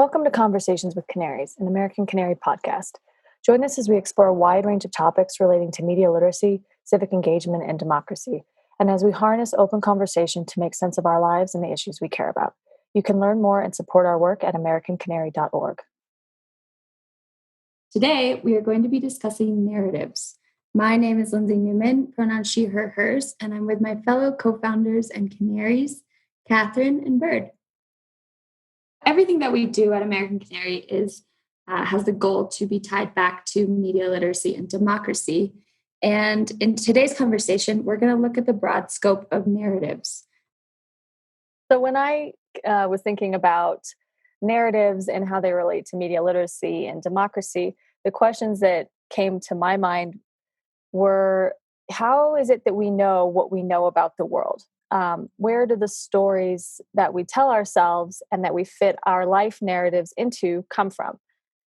Welcome to Conversations with Canaries, an American Canary podcast. Join us as we explore a wide range of topics relating to media literacy, civic engagement, and democracy, and as we harness open conversation to make sense of our lives and the issues we care about. You can learn more and support our work at americancanary.org. Today, we are going to be discussing narratives. My name is Lindsay Newman, pronouns she, her, hers, and I'm with my fellow co-founders and Canaries, Katherine and Bird. Everything that we do at American Canary has the goal to be tied back to media literacy and democracy. And in today's conversation, we're going to look at the broad scope of narratives. So when I was thinking about narratives and how they relate to media literacy and democracy, the questions that came to my mind were, how is it that we know what we know about the world? Where do the stories that we tell ourselves and that we fit our life narratives into come from?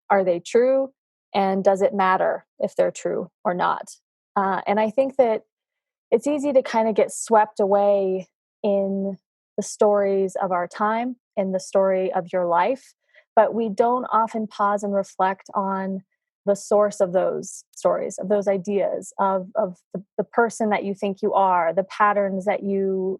Are they true? And does it matter if they're true or not? And I think that it's easy to kind of get swept away in the stories of our time, in the story of your life, but we don't often pause and reflect on the source of those stories, of those ideas, of the person that you think you are, the patterns that you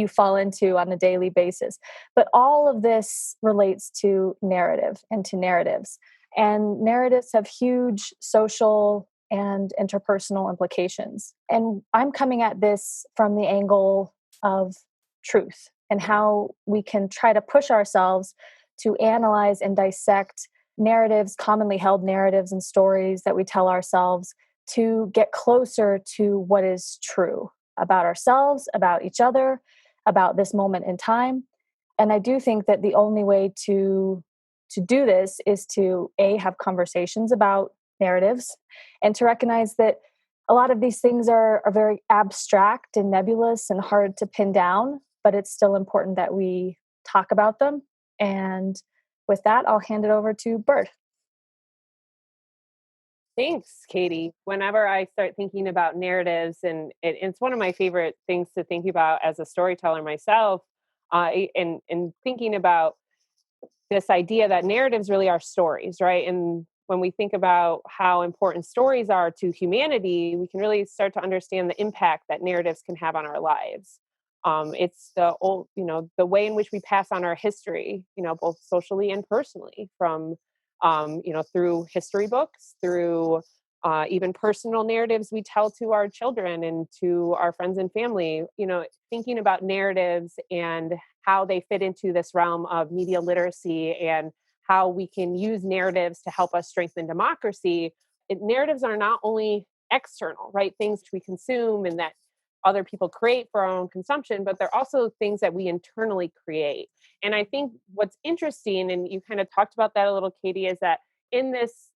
fall into on a daily basis. But all of this relates to narrative and to narratives. And narratives have huge social and interpersonal implications. And I'm coming at this from the angle of truth and how we can try to push ourselves to analyze and dissect narratives, commonly held narratives and stories that we tell ourselves to get closer to what is true about ourselves, about each other, about this moment in time. And I do think that the only way to do this is to have conversations about narratives and to recognize that a lot of these things are very abstract and nebulous and hard to pin down, but it's still important that we talk about them. And with that, I'll hand it over to Bird. Thanks, Katie. Whenever I start thinking about narratives, and it's one of my favorite things to think about as a storyteller myself, and thinking about this idea that narratives really are stories, right? And when we think about how important stories are to humanity, we can really start to understand the impact that narratives can have on our lives. It's the way in which we pass on our history, both socially and personally, from through history books, through even personal narratives we tell to our children and to our friends and family. Thinking about narratives and how they fit into this realm of media literacy and how we can use narratives to help us strengthen democracy. Narratives are not only external, right? Things we consume and that other people create for our own consumption, but they're also things that we internally create. And I think what's interesting, and you kind of talked about that a little, Katie, is that in this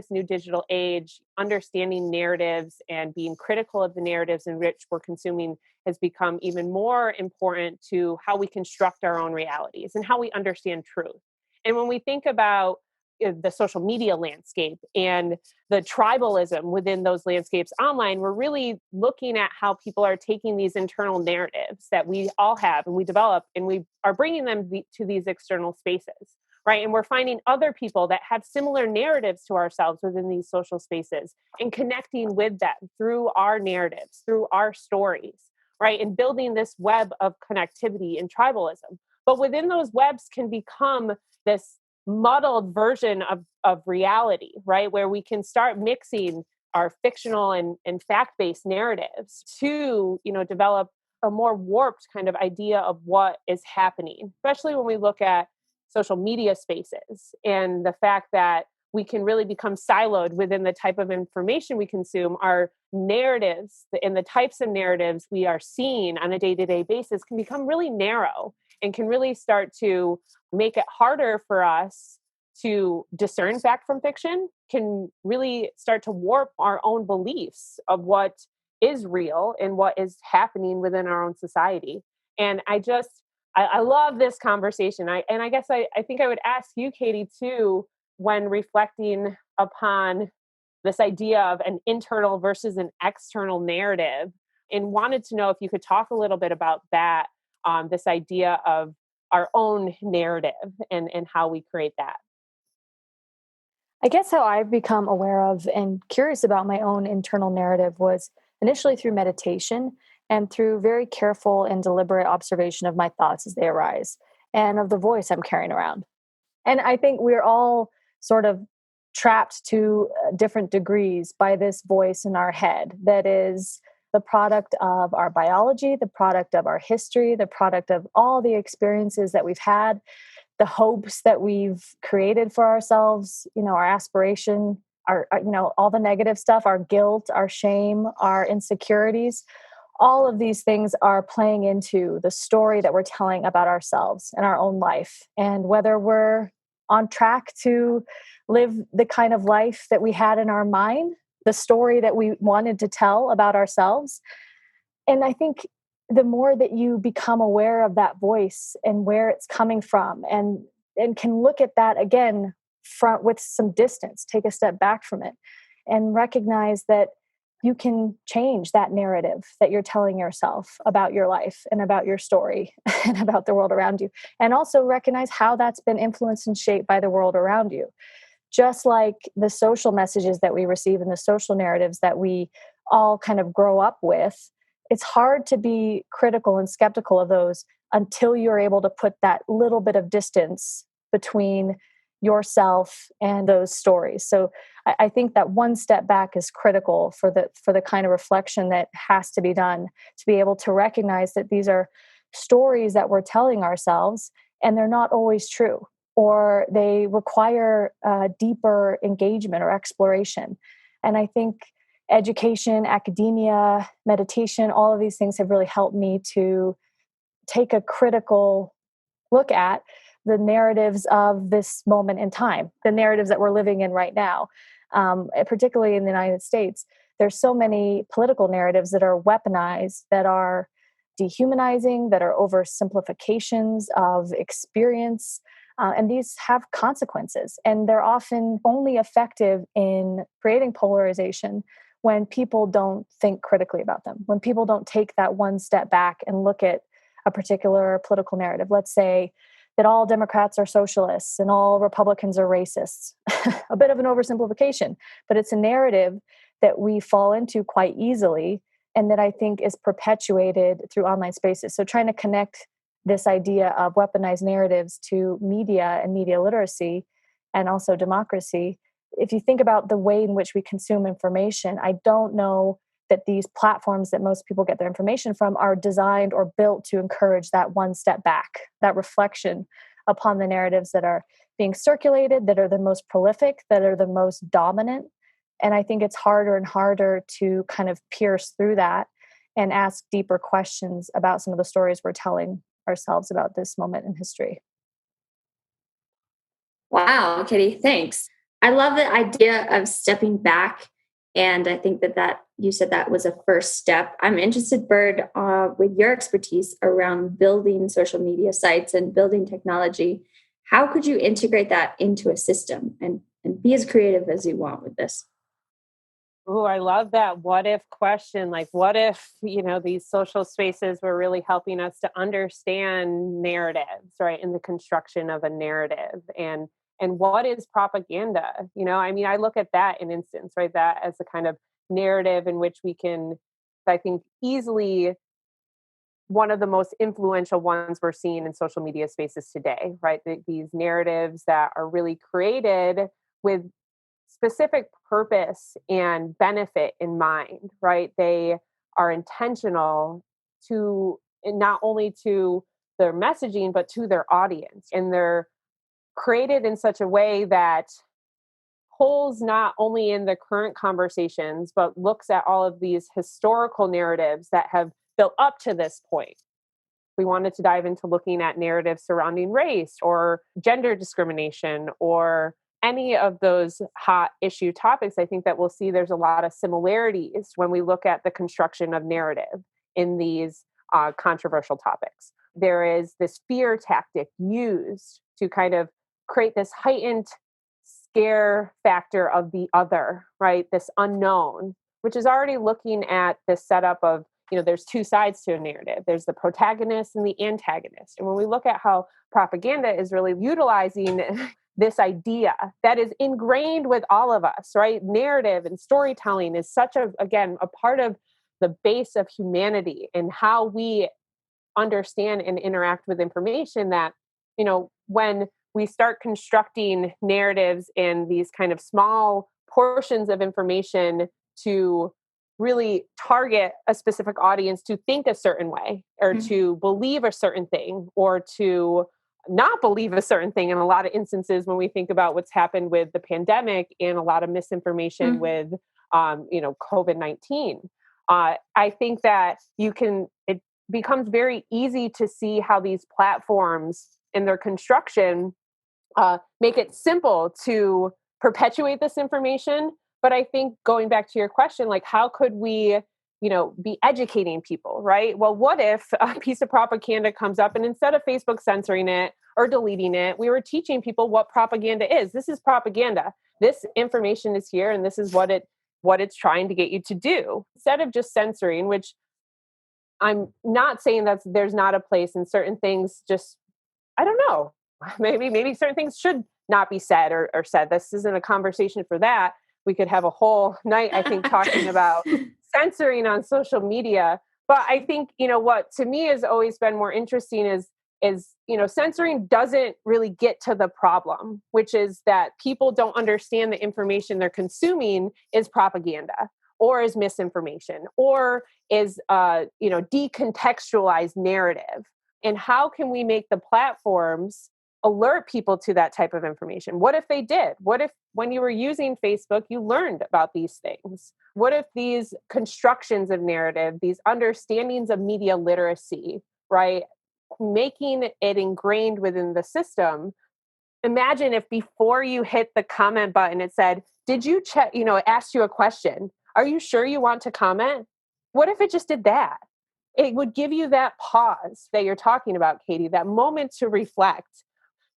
new digital age, understanding narratives and being critical of the narratives in which we're consuming has become even more important to how we construct our own realities and how we understand truth. And when we think about the social media landscape and the tribalism within those landscapes online, we're really looking at how people are taking these internal narratives that we all have and we develop, and we are bringing them to these external spaces, right? And we're finding other people that have similar narratives to ourselves within these social spaces and connecting with them through our narratives, through our stories, right? And building this web of connectivity and tribalism. But within those webs can become this muddled version of reality, right? Where we can start mixing our fictional and fact-based narratives to, develop a more warped kind of idea of what is happening, especially when we look at social media spaces and the fact that we can really become siloed within the type of information we consume. Our narratives and the types of narratives we are seeing on a day-to-day basis can become really narrow and can really start to make it harder for us to discern fact from fiction, can really start to warp our own beliefs of what is real and what is happening within our own society. And I love this conversation. I guess I think I would ask you, Katie, too, when reflecting upon this idea of an internal versus an external narrative, and wanted to know if you could talk a little bit about that, this idea of our own narrative and how we create that. I guess how I've become aware of and curious about my own internal narrative was initially through meditation and through very careful and deliberate observation of my thoughts as they arise and of the voice I'm carrying around. And I think we're all sort of trapped to different degrees by this voice in our head that is the product of our biology, the product of our history, the product of all the experiences that we've had, the hopes that we've created for ourselves, our aspiration, all the negative stuff, our guilt, our shame, our insecurities. All of these things are playing into the story that we're telling about ourselves and our own life, and whether we're on track to live the kind of life that we had in our mind, the story that we wanted to tell about ourselves. And I think the more that you become aware of that voice and where it's coming from, and can look at that again with some distance, take a step back from it and recognize that you can change that narrative that you're telling yourself about your life and about your story and about the world around you. And also recognize how that's been influenced and shaped by the world around you. Just like the social messages that we receive and the social narratives that we all kind of grow up with, it's hard to be critical and skeptical of those until you're able to put that little bit of distance between yourself and those stories. So I think that one step back is critical for the kind of reflection that has to be done to be able to recognize that these are stories that we're telling ourselves, and they're not always true, or they require deeper engagement or exploration. And I think education, academia, meditation, all of these things have really helped me to take a critical look at the narratives of this moment in time, the narratives that we're living in right now, particularly in the United States. There's so many political narratives that are weaponized, that are dehumanizing, that are oversimplifications of experience. And these have consequences. And they're often only effective in creating polarization when people don't think critically about them, when people don't take that one step back and look at a particular political narrative. Let's say that all Democrats are socialists and all Republicans are racists. A bit of an oversimplification, but it's a narrative that we fall into quite easily and that I think is perpetuated through online spaces. So trying to connect this idea of weaponized narratives to media and media literacy and also democracy. If you think about the way in which we consume information, I don't know that these platforms that most people get their information from are designed or built to encourage that one step back, that reflection upon the narratives that are being circulated, that are the most prolific, that are the most dominant. And I think it's harder and harder to kind of pierce through that and ask deeper questions about some of the stories we're telling ourselves about this moment in history. Wow, Kitty, thanks. I love the idea of stepping back. And I think that you said that was a first step. I'm interested, Bird, with your expertise around building social media sites and building technology. How could you integrate that into a system and be as creative as you want with this? Oh, I love that what if question. Like, what if, these social spaces were really helping us to understand narratives, right? In the construction of a narrative and what is propaganda? I look at that in instance, right? That as a kind of narrative in which we can, I think, easily one of the most influential ones we're seeing in social media spaces today, right? These narratives that are really created with specific purpose and benefit in mind, right? They are intentional to not only to their messaging, but to their audience. And they're created in such a way that holds not only in the current conversations, but looks at all of these historical narratives that have built up to this point. We wanted to dive into looking at narratives surrounding race or gender discrimination or any of those hot issue topics. I think that we'll see there's a lot of similarities when we look at the construction of narrative in these controversial topics. There is this fear tactic used to kind of create this heightened scare factor of the other, right? This unknown, which is already looking at this setup of there's two sides to a narrative. There's the protagonist and the antagonist. And when we look at how propaganda is really utilizing this idea that is ingrained with all of us, right? Narrative and storytelling is such again, a part of the base of humanity and how we understand and interact with information that, when we start constructing narratives in these kind of small portions of information to really target a specific audience to think a certain way or to believe a certain thing or to not believe a certain thing in a lot of instances when we think about what's happened with the pandemic and a lot of misinformation with COVID-19. I think that it becomes very easy to see how these platforms in their construction make it simple to perpetuate this information. But I think going back to your question, like how could we, be educating people, right? Well, what if a piece of propaganda comes up and instead of Facebook censoring it or deleting it, we were teaching people what propaganda is. This is propaganda. This information is here and this is what it's trying to get you to do. Instead of just censoring, which I'm not saying that there's not a place in certain things, just, I don't know, maybe certain things should not be said or said. This isn't a conversation for that. We could have a whole night, I think, talking about censoring on social media. But I think, what to me has always been more interesting is censoring doesn't really get to the problem, which is that people don't understand the information they're consuming is propaganda or is misinformation or is, decontextualized narrative. And how can we make the platforms alert people to that type of information? What if they did? What if when you were using Facebook, you learned about these things? What if these constructions of narrative, these understandings of media literacy, right, making it ingrained within the system? Imagine if before you hit the comment button, it said, did you check, it asked you a question. Are you sure you want to comment? What if it just did that? It would give you that pause that you're talking about, Katie, that moment to reflect.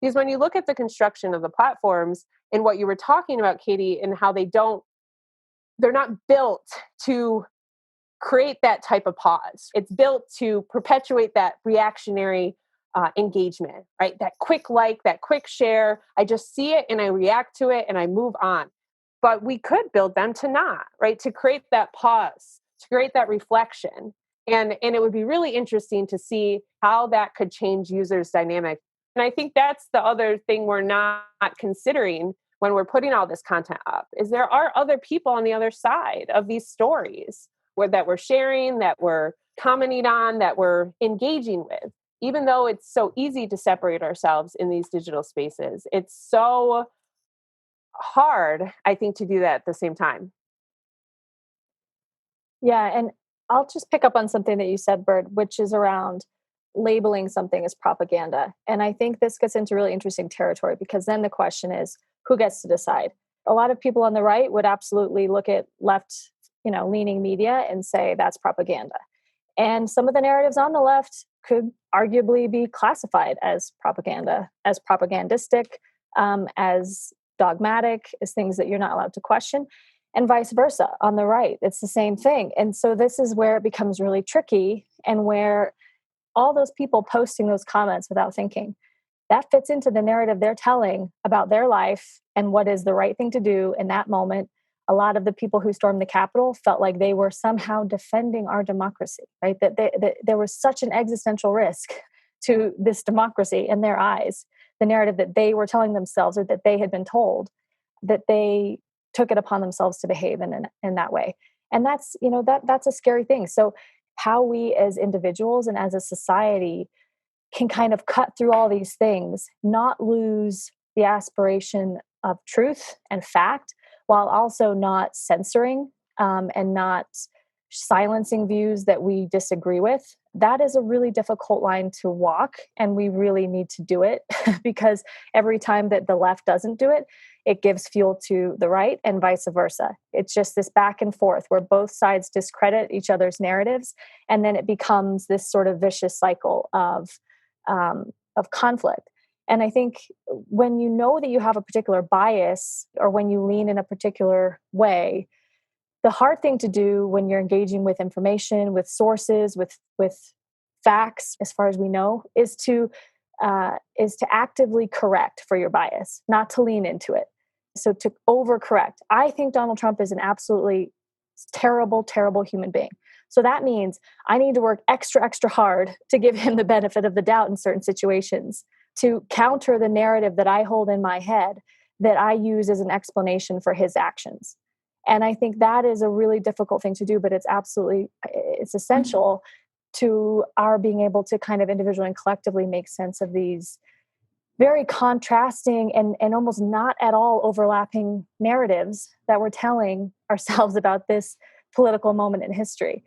Because when you look at the construction of the platforms and what you were talking about, Katie, and how they're not built to create that type of pause. It's built to perpetuate that reactionary engagement, right? That quick like, that quick share. I just see it and I react to it and I move on. But we could build them to not, right? To create that pause, to create that reflection. And it would be really interesting to see how that could change users' dynamic. And I think that's the other thing we're not considering when we're putting all this content up, is there are other people on the other side of these stories that we're sharing, that we're commenting on, that we're engaging with. Even though it's so easy to separate ourselves in these digital spaces, it's so hard, I think, to do that at the same time. Yeah, and I'll just pick up on something that you said, Bird, which is around labeling something as propaganda. And I think this gets into really interesting territory because then the question is, who gets to decide? A lot of people on the right would absolutely look at left, leaning media and say that's propaganda. And some of the narratives on the left could arguably be classified as propaganda, as propagandistic, as dogmatic, as things that you're not allowed to question, and vice versa on the right. It's the same thing. And so this is where it becomes really tricky and where all those people posting those comments without thinking, that fits into the narrative they're telling about their life and what is the right thing to do in that moment. A lot of the people who stormed the Capitol felt like they were somehow defending our democracy, right? That there was such an existential risk to this democracy in their eyes, the narrative that they were telling themselves or that they had been told, that they took it upon themselves to behave in that way. And that's, that's a scary thing. So how we as individuals and as a society can kind of cut through all these things, not lose the aspiration of truth and fact, while also not censoring and not silencing views that we disagree with. That is a really difficult line to walk, and we really need to do it because every time that the left doesn't do it, it gives fuel to the right and vice versa. It's just this back and forth where both sides discredit each other's narratives, and then it becomes this sort of vicious cycle of conflict. And I think when you know that you have a particular bias or when you lean in a particular way, the hard thing to do when you're engaging with information, with sources, with facts, as far as we know, is to actively correct for your bias, not to lean into it. So to overcorrect. I think Donald Trump is an absolutely terrible, terrible human being. So that means I need to work extra, extra hard to give him the benefit of the doubt in certain situations, to counter the narrative that I hold in my head that I use as an explanation for his actions. And I think that is a really difficult thing to do, but it's essential to our being able to kind of individually and collectively make sense of these very contrasting and almost not at all overlapping narratives that we're telling ourselves about this political moment in history.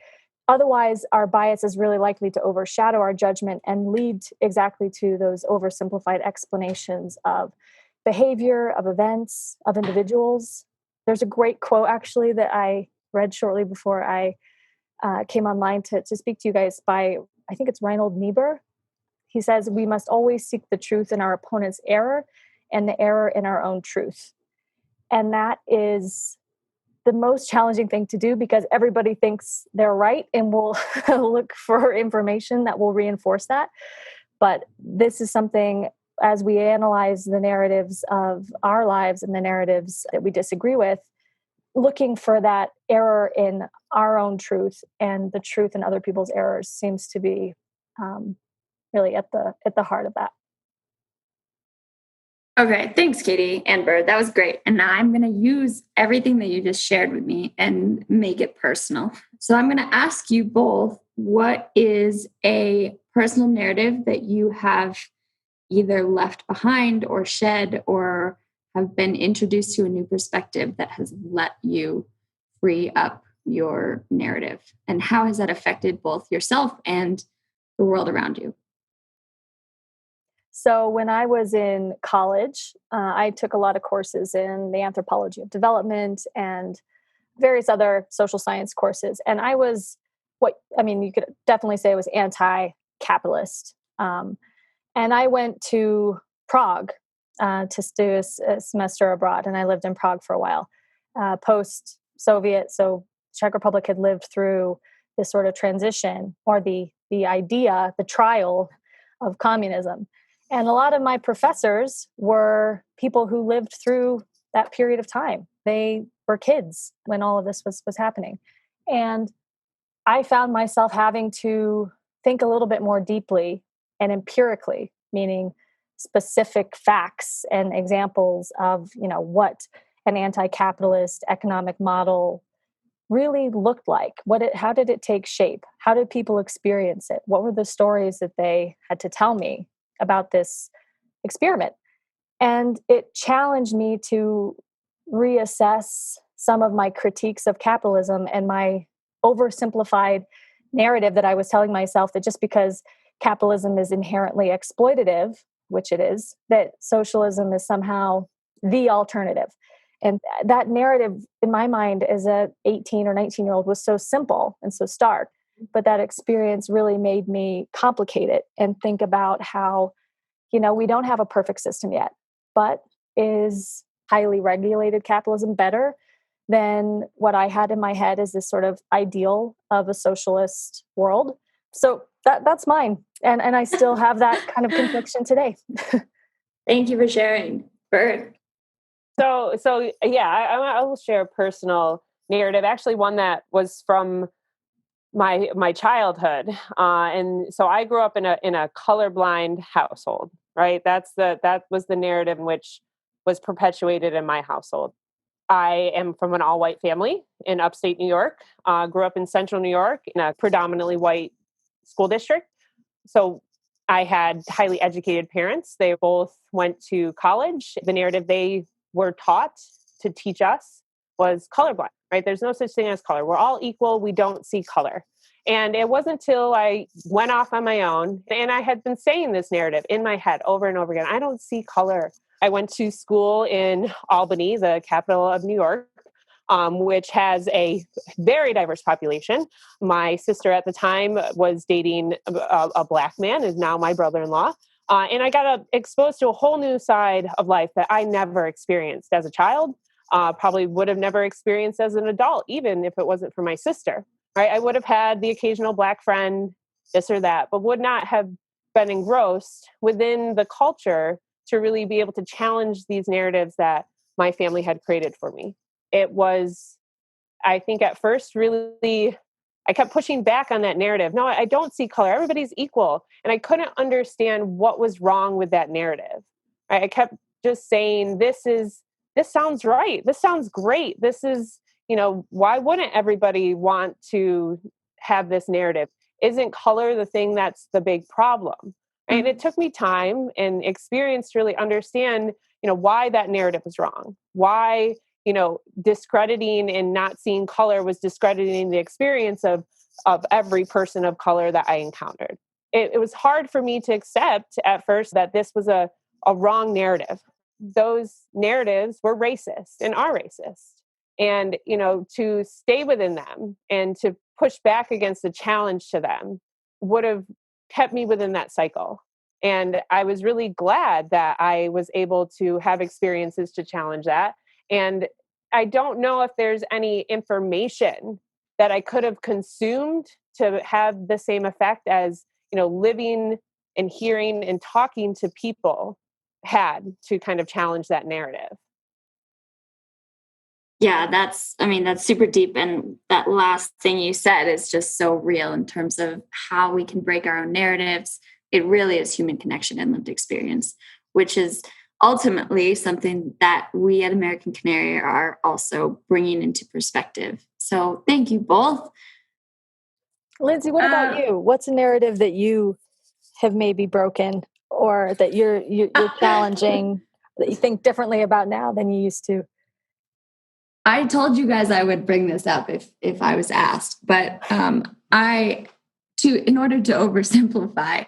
Otherwise, our bias is really likely to overshadow our judgment and lead exactly to those oversimplified explanations of behavior, of events, of individuals. There's a great quote, actually, that I read shortly before I came online to speak to you guys by, I think it's Reinhold Niebuhr. He says, "We must always seek the truth in our opponent's error and the error in our own truth." And that is the most challenging thing to do because everybody thinks they're right and will look for information that will reinforce that. But this is something, as we analyze the narratives of our lives and the narratives that we disagree with, looking for that error in our own truth and the truth in other people's errors seems to be really at the heart of that. Okay, thanks, Katie and Bird. That was great. And now I'm going to use everything that you just shared with me and make it personal. So I'm going to ask you both, what is a personal narrative that you have either left behind or shed or have been introduced to a new perspective that has let you free up your narrative? And how has that affected both yourself and the world around you? So when I was in college, I took a lot of courses in the anthropology of development and various other social science courses. And I was you could definitely say I was anti-capitalist. And I went to Prague to do a semester abroad, and I lived in Prague for a while, post-Soviet. So Czech Republic had lived through this sort of transition, or the idea, the trial of communism. And a lot of my professors were people who lived through that period of time. They were kids when all of this was happening. And I found myself having to think a little bit more deeply and empirically, meaning specific facts and examples of, what an anti-capitalist economic model really looked like. How did it take shape? How did people experience it? What were the stories that they had to tell me about this experiment? And it challenged me to reassess some of my critiques of capitalism and my oversimplified narrative that I was telling myself that just because capitalism is inherently exploitative, which it is, that socialism is somehow the alternative. And that narrative, in my mind, as a 18 or 19-year-old, was so simple and so stark. But that experience really made me complicate it and think about how, we don't have a perfect system yet, but is highly regulated capitalism better than what I had in my head as this sort of ideal of a socialist world? So that's mine. And I still have that kind of conviction today. Thank you for sharing. Bird. So yeah, I will share a personal narrative, actually one that was from my childhood. And so I grew up in a colorblind household, right? That was the narrative in which was perpetuated in my household. I am from an all-white family in upstate New York, grew up in central New York in a predominantly white school district. So I had highly educated parents. They both went to college. The narrative they were taught to teach us was colorblind, right? There's no such thing as color. We're all equal. We don't see color. And it wasn't until I went off on my own, and I had been saying this narrative in my head over and over again. I don't see color. I went to school in Albany, the capital of New York, which has a very diverse population. My sister at the time was dating a Black man, is now my brother-in-law. And I got exposed to a whole new side of life that I never experienced as a child. probably would have never experienced as an adult, even if it wasn't for my sister, right? I would have had the occasional Black friend, this or that, but would not have been engrossed within the culture to really be able to challenge these narratives that my family had created for me. It was, I think at first, really, I kept pushing back on that narrative. No, I don't see color. Everybody's equal. And I couldn't understand what was wrong with that narrative. I kept just saying, this sounds right. This sounds great. This is, why wouldn't everybody want to have this narrative? Isn't color the thing that's the big problem? And it took me time and experience to really understand, why that narrative was wrong. Why, discrediting and not seeing color was discrediting the experience of every person of color that I encountered. It was hard for me to accept at first that this was a wrong narrative. Those narratives were racist and are racist. And, to stay within them and to push back against the challenge to them would have kept me within that cycle. And I was really glad that I was able to have experiences to challenge that. And I don't know if there's any information that I could have consumed to have the same effect as, living and hearing and talking to people had to kind of challenge that narrative. Yeah, that's super deep. And that last thing you said is just so real in terms of how we can break our own narratives. It really is human connection and lived experience, which is ultimately something that we at American Canary are also bringing into perspective. So thank you both. Lindsay, what about you? What's a narrative that you have maybe broken or that you're challenging, that you think differently about now than you used to? I told you guys I would bring this up if I was asked, but in order to oversimplify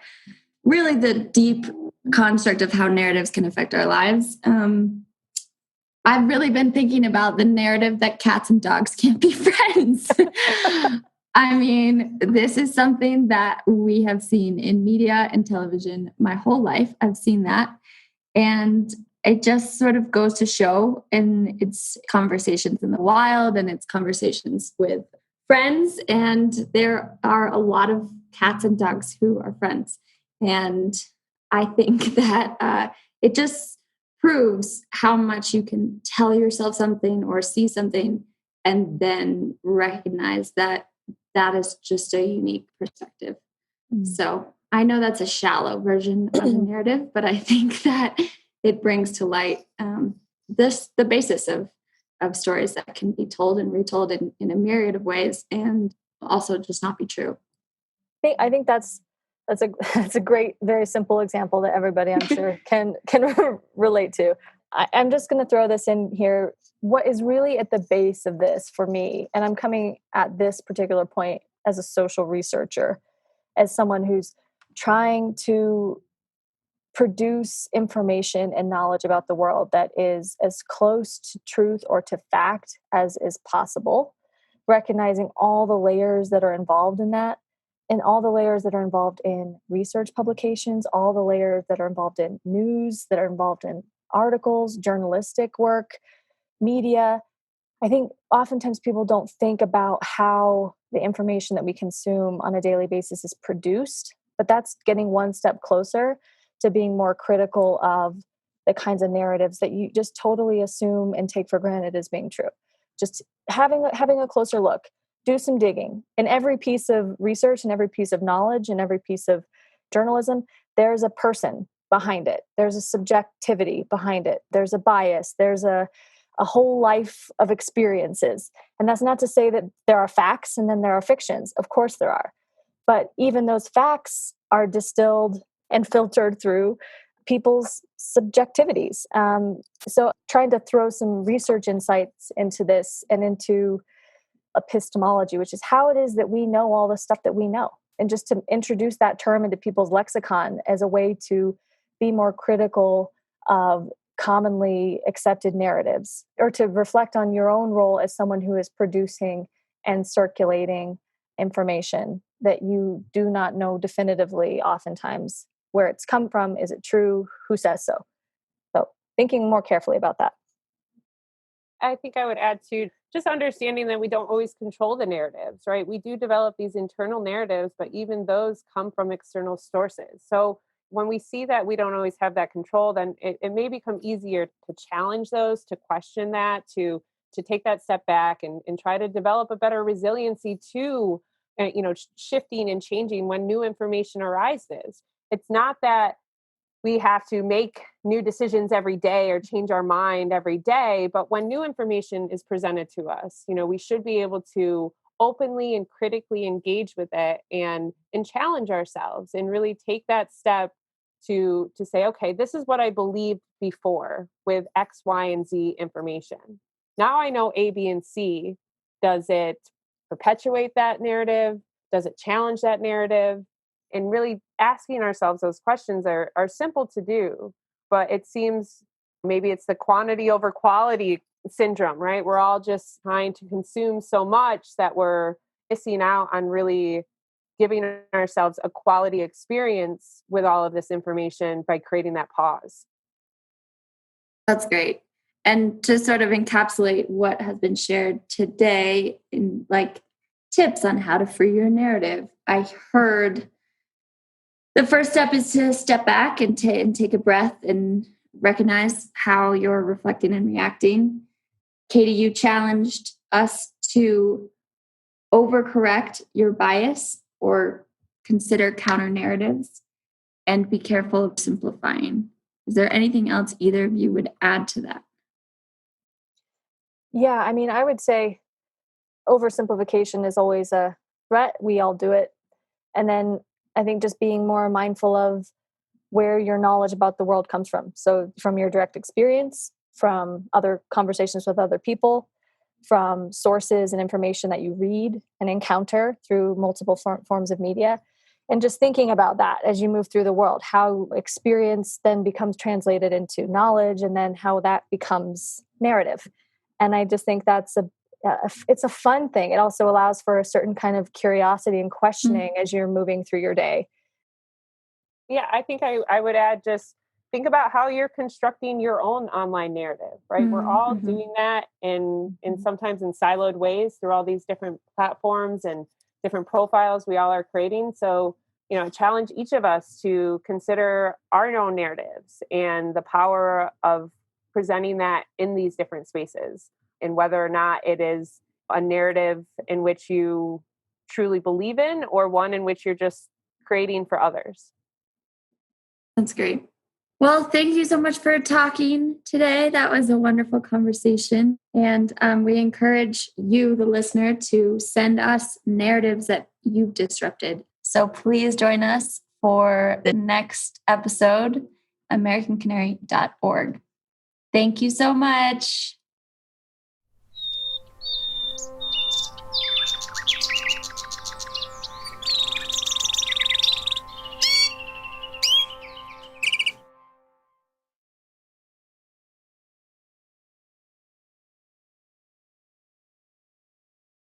really the deep construct of how narratives can affect our lives, I've really been thinking about the narrative that cats and dogs can't be friends. I mean, this is something that we have seen in media and television my whole life. I've seen that. And it just sort of goes to show in its conversations in the wild and its conversations with friends. And there are a lot of cats and dogs who are friends. And I think that it just proves how much you can tell yourself something or see something and then recognize that that is just a unique perspective. So I know that's a shallow version of a narrative, but I think that it brings to light the basis of stories that can be told and retold in a myriad of ways and also just not be true. I think that's a great, very simple example that everybody, I'm sure, can relate to. I'm just going to throw this in here. What is really at the base of this for me, and I'm coming at this particular point as a social researcher, as someone who's trying to produce information and knowledge about the world that is as close to truth or to fact as is possible, recognizing all the layers that are involved in that, and all the layers that are involved in research publications, all the layers that are involved in news, that are involved in articles, journalistic work, media. I think oftentimes people don't think about how the information that we consume on a daily basis is produced, but that's getting one step closer to being more critical of the kinds of narratives that you just totally assume and take for granted as being true. Just having a closer look, do some digging. In every piece of research and every piece of knowledge and every piece of journalism, there's a person behind it. There's a subjectivity behind it. There's a bias. There's a whole life of experiences. And that's not to say that there are facts and then there are fictions. Of course there are. But even those facts are distilled and filtered through people's subjectivities. So trying to throw some research insights into this and into epistemology, which is how it is that we know all the stuff that we know. And just to introduce that term into people's lexicon as a way to be more critical of commonly accepted narratives, or to reflect on your own role as someone who is producing and circulating information that you do not know definitively oftentimes where it's come from. Is it true? Who says so? So thinking more carefully about that. I think I would add to just understanding that we don't always control the narratives, right? We do develop these internal narratives, but even those come from external sources. So when we see that we don't always have that control, then it may become easier to challenge those, to question that, to take that step back and try to develop a better resiliency to shifting and changing when new information arises. It's not that we have to make new decisions every day or change our mind every day. But when new information is presented to us, we should be able to openly and critically engage with it and challenge ourselves and really take that step to say, okay, this is what I believed before with X, Y, and Z information. Now I know A, B, and C. Does it perpetuate that narrative? Does it challenge that narrative? And really asking ourselves those questions are simple to do, but it seems maybe it's the quantity over quality syndrome, right? We're all just trying to consume so much that we're missing out on really giving ourselves a quality experience with all of this information by creating that pause. That's great. And to sort of encapsulate what has been shared today in like tips on how to free your narrative, I heard the first step is to step back and take a breath and recognize how you're reflecting and reacting. Katie, you challenged us to overcorrect your bias or consider counter narratives and be careful of simplifying. Is there anything else either of you would add to that? Yeah, I mean, I would say oversimplification is always a threat. We all do it. And then I think just being more mindful of where your knowledge about the world comes from. So from your direct experience, from other conversations with other people, from sources and information that you read and encounter through multiple forms of media. And just thinking about that as you move through the world, how experience then becomes translated into knowledge and then how that becomes narrative. And I just think that's it's a fun thing. It also allows for a certain kind of curiosity and questioning as you're moving through your day. Yeah, I think I would add just think about how you're constructing your own online narrative, right? We're all doing that in sometimes in siloed ways through all these different platforms and different profiles we all are creating. So, challenge each of us to consider our own narratives and the power of presenting that in these different spaces, and whether or not it is a narrative in which you truly believe in or one in which you're just creating for others. That's great. Well, thank you so much for talking today. That was a wonderful conversation. And we encourage you, the listener, to send us narratives that you've disrupted. So please join us for the next episode, AmericanCanary.org. Thank you so much.